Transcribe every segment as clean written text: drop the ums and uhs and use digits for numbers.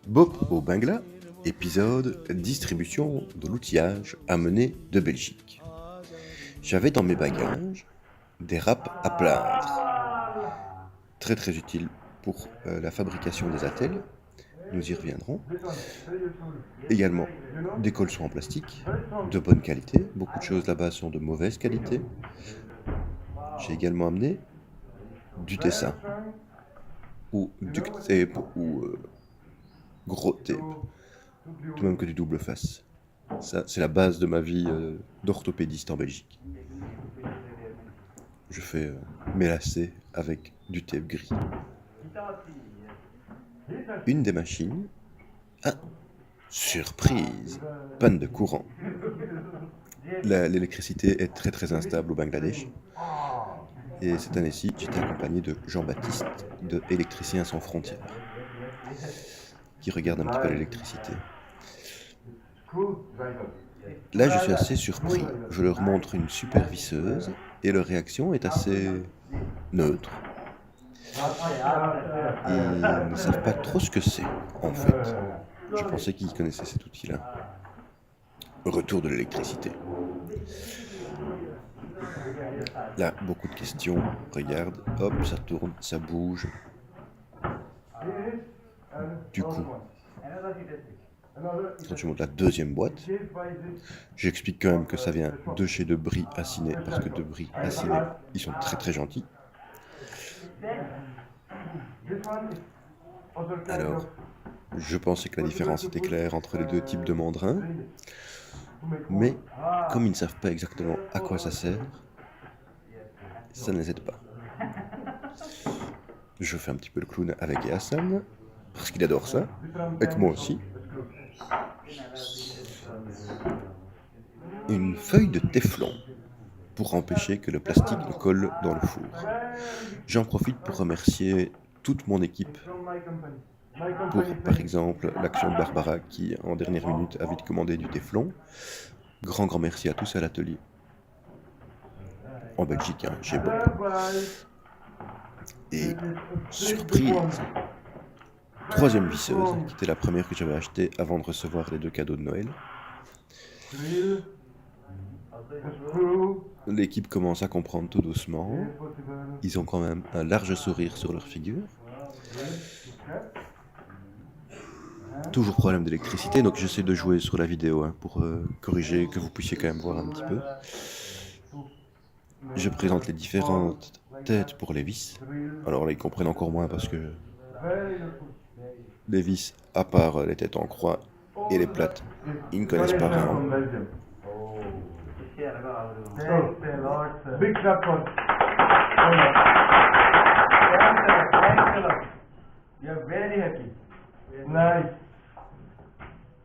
Bob au Bingla, épisode distribution de l'outillage amené de Belgique. J'avais dans mes bagages des râpes à plaindre, très utile pour la fabrication des attelles, nous y reviendrons. Également des colsons en plastique, de bonne qualité, beaucoup de choses là-bas sont de mauvaise qualité. J'ai également amené du dessin, ou duct tape, ou gros tape, tout même que du double face. Ça, c'est la base de ma vie d'orthopédiste en Belgique. Je fais mes lacets avec du tape gris. Une des machines... Ah, surprise! Panne de courant. L'électricité est très instable au Bangladesh. Et cette année-ci, j'étais accompagné de Jean-Baptiste, de Électriciens sans frontières, qui regarde un petit peu l'électricité. Là, je suis assez surpris. Je leur montre une super visseuse et leur réaction est assez neutre. Ils ne savent pas trop ce que c'est, en fait. Je pensais qu'ils connaissaient cet outil-là. Retour de l'électricité. Là, beaucoup de questions. Regarde, hop, ça tourne, ça bouge. Du coup, quand je monte la deuxième boîte, j'explique quand même que ça vient de chez De Brie à Ciné, parce que De Brie à Ciné, ils sont très gentils. Alors, je pensais que la différence était claire entre les deux types de mandrins, mais comme ils ne savent pas exactement à quoi ça sert, ça ne les aide pas. Je fais un petit peu le clown avec Hassan, parce qu'il adore ça, et que moi aussi. Une feuille de téflon pour empêcher que le plastique ne colle dans le four. J'en profite pour remercier toute mon équipe pour, par exemple, l'action de Barbara qui, en dernière minute, a vite commandé du téflon. Grand merci à tous à l'atelier. En Belgique, hein, chez Bob. Et surprise, troisième visseuse, qui était la première que j'avais achetée avant de recevoir les 2 cadeaux de Noël. L'équipe commence à comprendre tout doucement. Ils ont quand même un large sourire sur leur figure. Toujours problème d'électricité, donc j'essaie de jouer sur la vidéo pour corriger, que vous puissiez quand même voir un petit peu. Je présente les différentes têtes pour les vis. Alors là, ils comprennent encore moins parce que les vis, à part les têtes en croix et les plates, ils ne connaissent pas vraiment. Big clap for you're very happy. Nice.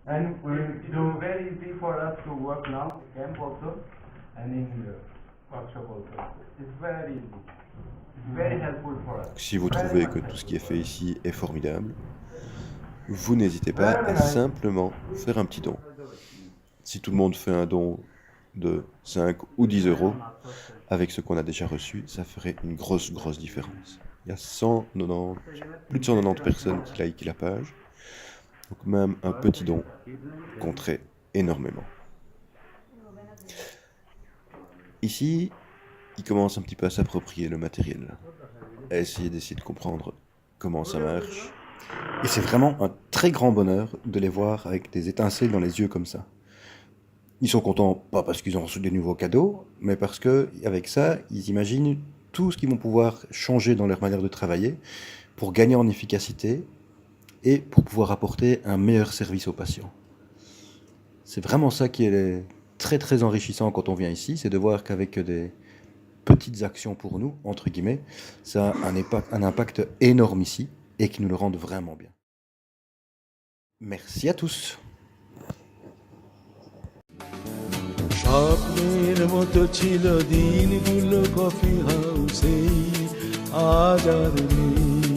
And it's very easy for us to work now, camp also, and in workshop also. It's very easy. It's very helpful for us. Si vous trouvez que tout ce qui est fait ici est formidable, vous n'hésitez pas à simplement faire un petit don. Si tout le monde fait un don de 5 ou 10 euros, avec ce qu'on a déjà reçu, ça ferait une grosse différence. Il y a plus de 190 personnes qui likent la page, donc même un petit don compterait énormément. Ici, ils commencent un petit peu à s'approprier le matériel, à essayer de comprendre comment ça marche. Et c'est vraiment un très grand bonheur de les voir avec des étincelles dans les yeux comme ça. Ils sont contents, pas parce qu'ils ont reçu des nouveaux cadeaux, mais parce que avec ça, ils imaginent tout ce qu'ils vont pouvoir changer dans leur manière de travailler pour gagner en efficacité et pour pouvoir apporter un meilleur service aux patients. C'est vraiment ça qui est très enrichissant quand on vient ici, c'est de voir qu'avec des petites actions pour nous, entre guillemets, ça a un impact énorme ici et qui nous le rendent vraiment bien. Merci à tous. স্বপ্নের মতো ছিল দিনগুলো কফি হাউসে আজ আর নেই